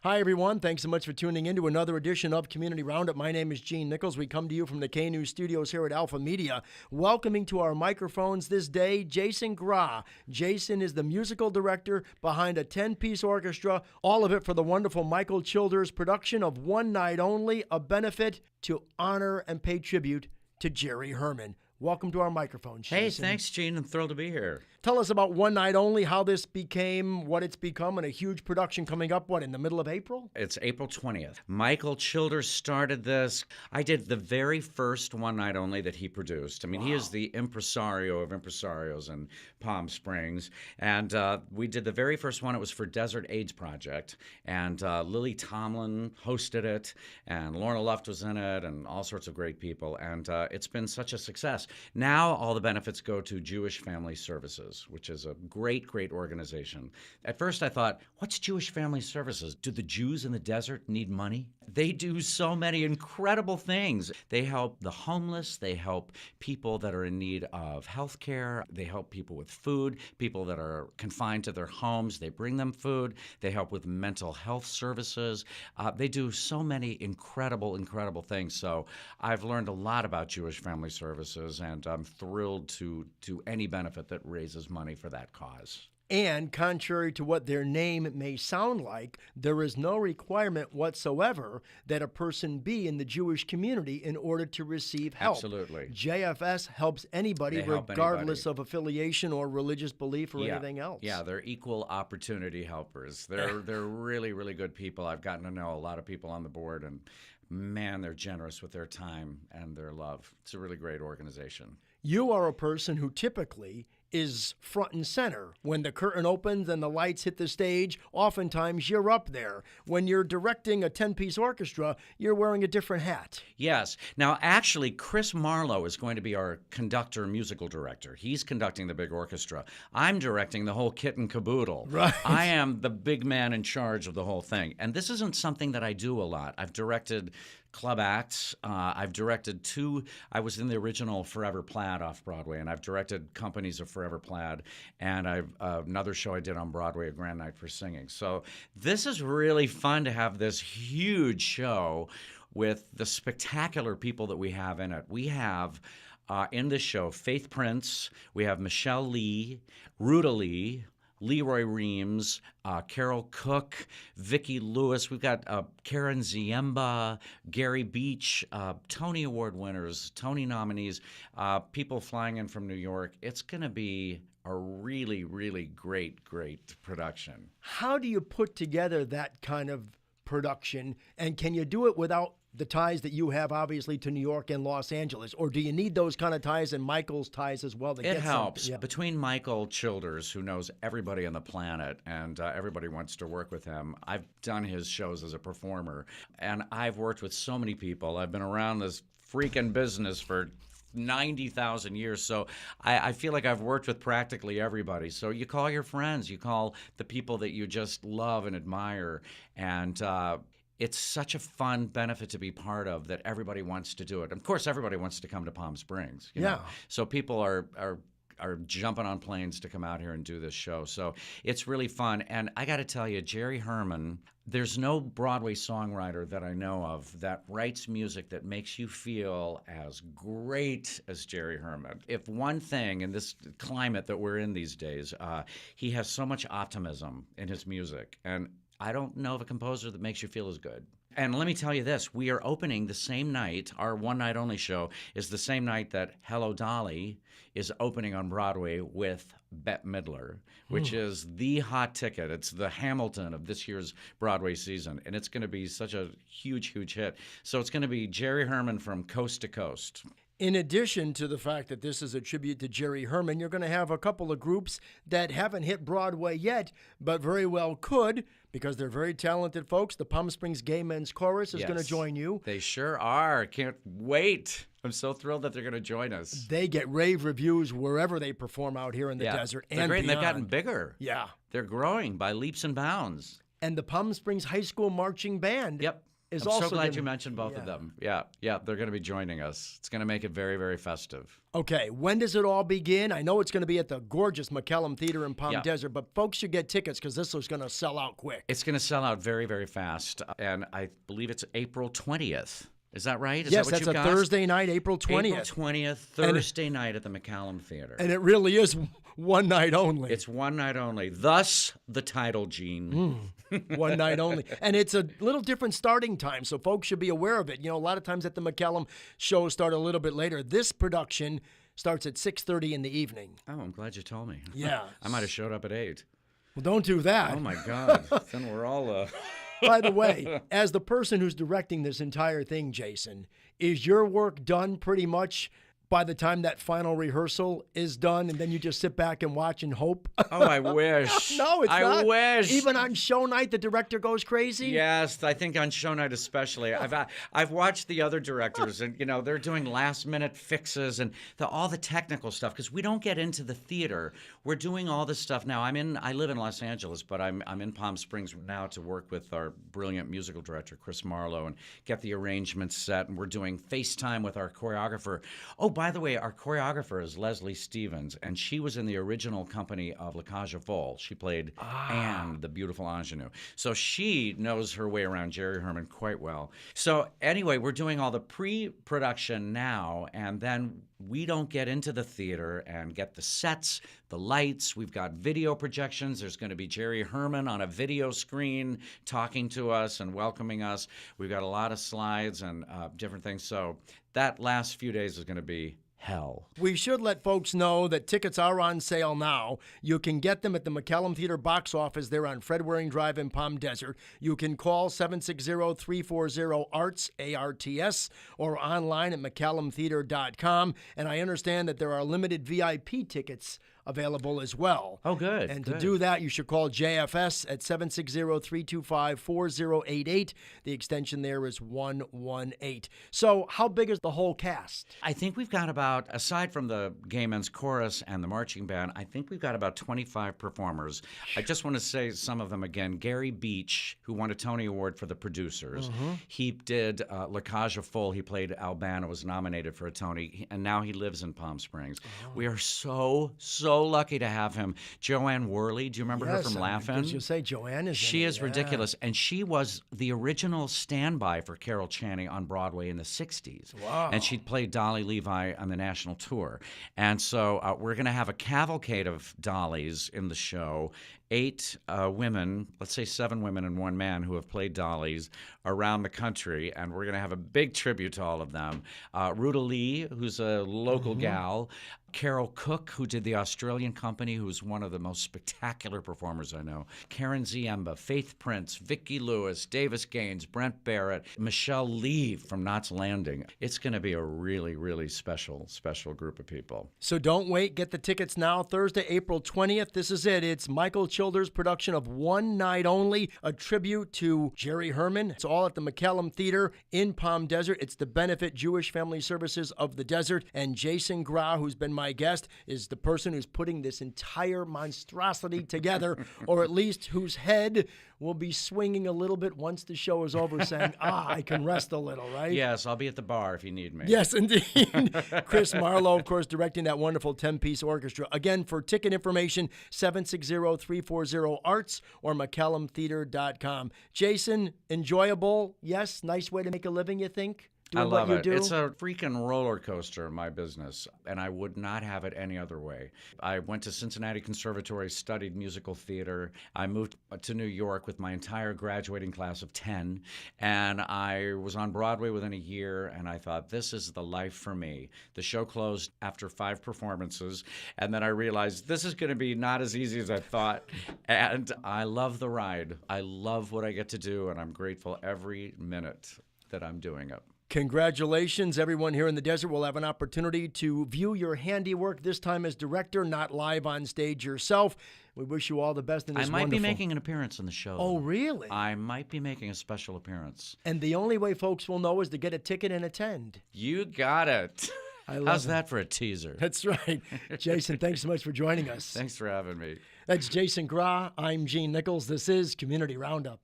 Hi, everyone. Thanks so much for tuning in to another edition of Community Roundup. My name is Gene Nichols. We come to you from the K News studios here at Alpha Media. Welcoming to our microphones this day, Jason Graae. Jason is the musical director behind a 10-piece orchestra, all of it for the wonderful Michael Childers' production of One Night Only, a benefit to honor and pay tribute to Jerry Herman. Welcome to our microphone, Jason. Hey, thanks, Gene. I'm thrilled to be here. Tell us about One Night Only, how this became what it's become, and a huge production coming up, in the middle of April? It's April 20th. Michael Childers started this. I did the very first One Night Only that he produced. I mean, He is the impresario of impresarios in Palm Springs. And we did the very first one. It was for Desert AIDS Project. And Lily Tomlin hosted it, and Lorna Luft was in it, and all sorts of great people. And it's been such a success. Now all the benefits go to Jewish Family Services, which is a great, great organization. At first I thought, what's Jewish Family Services? Do the Jews in the desert need money? They do so many incredible things. They help the homeless. They help people that are in need of health care. They help people with food, people that are confined to their homes. They bring them food. They help with mental health services. They do so many incredible, incredible things. So I've learned a lot about Jewish Family Services, and I'm thrilled to do any benefit that raises money for that cause. And contrary to what their name may sound like, there is no requirement whatsoever that a person be in the Jewish community in order to receive help. Absolutely. JFS helps anybody regardless of affiliation or religious belief or anything else. Yeah, they're equal opportunity helpers. They're really, really good people. I've gotten to know a lot of people on the board, and man, they're generous with their time and their love. It's a really great organization. You are a person who typically is front and center. When the curtain opens and the lights hit the stage, oftentimes you're up there. When you're directing a 10-piece orchestra, you're wearing a different hat. Yes. Now, actually, Chris Marlowe is going to be our conductor, musical director. He's conducting the big orchestra. I'm directing the whole kit and caboodle. Right. I am the big man in charge of the whole thing. And this isn't something that I do a lot. I've directed club acts. I've directed two. I was in the original Forever Plaid off Broadway, and I've directed companies of Forever Plaid, and I've another show I did on Broadway, A Grand Night for Singing. So this is really fun to have this huge show with the spectacular people that we have in it. We have in this show Faith Prince, we have Michelle Lee, Ruta Lee, Leroy Reams, Carol Cook, Vicki Lewis. We've got Karen Ziemba, Gary Beach, Tony Award winners, Tony nominees, people flying in from New York. It's going to be a really, really great, great production. How do you put together that kind of production, and can you do it without the ties that you have, obviously, to New York and Los Angeles? Or do you need those kind of ties and Michael's ties as well? It helps. Between Michael Childers, who knows everybody on the planet, and everybody wants to work with him. I've done his shows as a performer, and I've worked with so many people. I've been around this freaking business for 90,000 years. So I feel like I've worked with practically everybody. So you call your friends, you call the people that you just love and admire, and it's such a fun benefit to be part of that everybody wants to do it. Of course, everybody wants to come to Palm Springs. You know? So people are jumping on planes to come out here and do this show. So it's really fun. And I got to tell you, Jerry Herman, there's no Broadway songwriter that I know of that writes music that makes you feel as great as Jerry Herman. If one thing in this climate that we're in these days, he has so much optimism in his music. And I don't know of a composer that makes you feel as good. And let me tell you this, we are opening the same night, our One Night Only show is the same night that Hello Dolly is opening on Broadway with Bette Midler, which is the hot ticket. It's the Hamilton of this year's Broadway season, and it's going to be such a huge, huge hit. So it's going to be Jerry Herman from coast to coast. In addition to the fact that this is a tribute to Jerry Herman, you're going to have a couple of groups that haven't hit Broadway yet, but very well could, because they're very talented folks. The Palm Springs Gay Men's Chorus is going to join you. They sure are. Can't wait. I'm so thrilled that they're going to join us. They get rave reviews wherever they perform out here in the desert and they're great, beyond. and they've gotten bigger. Yeah. They're growing by leaps and bounds. And the Palm Springs High School Marching Band. Yep. is I'm also so glad gonna- you mentioned both of them. Yeah, they're going to be joining us. It's going to make it very, very festive. Okay, when does it all begin? I know it's going to be at the gorgeous McCallum Theater in Palm Yeah. Desert, but folks should get tickets because this is going to sell out quick. It's going to sell out very, very fast, and I believe it's April 20th. Is that right? Is Yes, that what that's you a got? Thursday night, April 20th. April 20th, Thursday night at the McCallum Theater. And it really is one night only. It's one night only. Thus, the title, Gene. One night only. And it's a little different starting time, so folks should be aware of it. You know, a lot of times at the McCallum, shows start a little bit later. This production starts at 6:30 in the evening. Oh, I'm glad you told me. Yeah. I might have showed up at 8. Well, don't do that. Oh, my God. Then we're all... By the way, as the person who's directing this entire thing, Jason, is your work done pretty much by the time that final rehearsal is done, and then you just sit back and watch and hope? Oh, I wish. No, it's not. I wish. Even on show night, the director goes crazy? Yes, I think on show night especially. I've watched the other directors, and they're doing last minute fixes and all the technical stuff because we don't get into the theater. We're doing all this stuff now. I live in Los Angeles, but I'm in Palm Springs now to work with our brilliant musical director Chris Marlowe and get the arrangements set. And we're doing FaceTime with our choreographer. Oh, by the way, our choreographer is Leslie Stevens, and she was in the original company of La Cage aux Folles. She played Anne, the beautiful ingenue. So she knows her way around Jerry Herman quite well. So anyway, we're doing all the pre-production now, and then we don't get into the theater and get the sets, the lights. We've got video projections. There's going to be Jerry Herman on a video screen talking to us and welcoming us. We've got a lot of slides and different things. So that last few days is going to be hell. We should let folks know that tickets are on sale now. You can get them at the McCallum Theater box office there on Fred Waring Drive in Palm Desert. You can call 760-340-ARTS, A-R-T-S, or online at McCallumtheater.com. And I understand that there are limited VIP tickets available as well. Oh, good. And good. to do that, you should call JFS at 760-325-4088. The extension there is 118. So how big is the whole cast? I think we've got about, aside from the Gay Men's Chorus and the marching band, I think we've got about 25 performers. I just want to say some of them again. Gary Beach, who won a Tony Award for the producers. He did La Cage aux Folles. He played Albana, was nominated for a Tony, and now he lives in Palm Springs. We are so lucky to have him. Joanne Worley, do you remember her from Laugh-In? As you say, Joanne is She in it, is yeah. ridiculous, and she was the original standby for Carol Channing on Broadway in the 60s. Wow. And she'd played Dolly Levi on the national tour. And so we're going to have a cavalcade of dollies in the show. 8 women, let's say 7 women and 1 man who have played dollies around the country, and we're going to have a big tribute to all of them. Ruta Lee, who's a local gal, Carol Cook, who did the Australian Company, who's one of the most spectacular performers I know, Karen Ziemba, Faith Prince, Vicki Lewis, Davis Gaines, Brent Barrett, Michelle Lee from Knots Landing. It's going to be a really, really special group of people. So don't wait. Get the tickets now. Thursday, April 20th. This is it. It's Michael Childers' production of One Night Only, a tribute to Jerry Herman. It's all at the McCallum Theater in Palm Desert. It's the Benefit Jewish Family Services of the Desert. And Jason Graae, who's been my guest, is the person who's putting this entire monstrosity together, or at least whose head will be swinging a little bit once the show is over, saying, I can rest a little, right? Yes, I'll be at the bar if you need me. Yes, indeed. Chris Marlowe, of course, directing that wonderful 10-piece orchestra. Again, for ticket information, 760-340-ARTS or McCallumtheater.com. Jason, enjoyable? Yes, nice way to make a living, you think? I Doing love what you it. do? It's a freaking roller coaster, my business, and I would not have it any other way. I went to Cincinnati Conservatory, studied musical theater. I moved to New York with my entire graduating class of 10, and I was on Broadway within a year, and I thought, this is the life for me. The show closed after 5 performances, and then I realized this is going to be not as easy as I thought, and I love the ride. I love what I get to do, and I'm grateful every minute that I'm doing it. Congratulations. Everyone here in the desert will have an opportunity to view your handiwork, this time as director, not live on stage yourself. We wish you all the best in this I might be wonderful- making an appearance in the show. Oh, really? I might be making a special appearance. And the only way folks will know is to get a ticket and attend. You got it. I love How's it. that for a teaser? That's right. Jason, thanks so much for joining us. Thanks for having me. That's Jason Graae. I'm Gene Nichols. This is Community Roundup.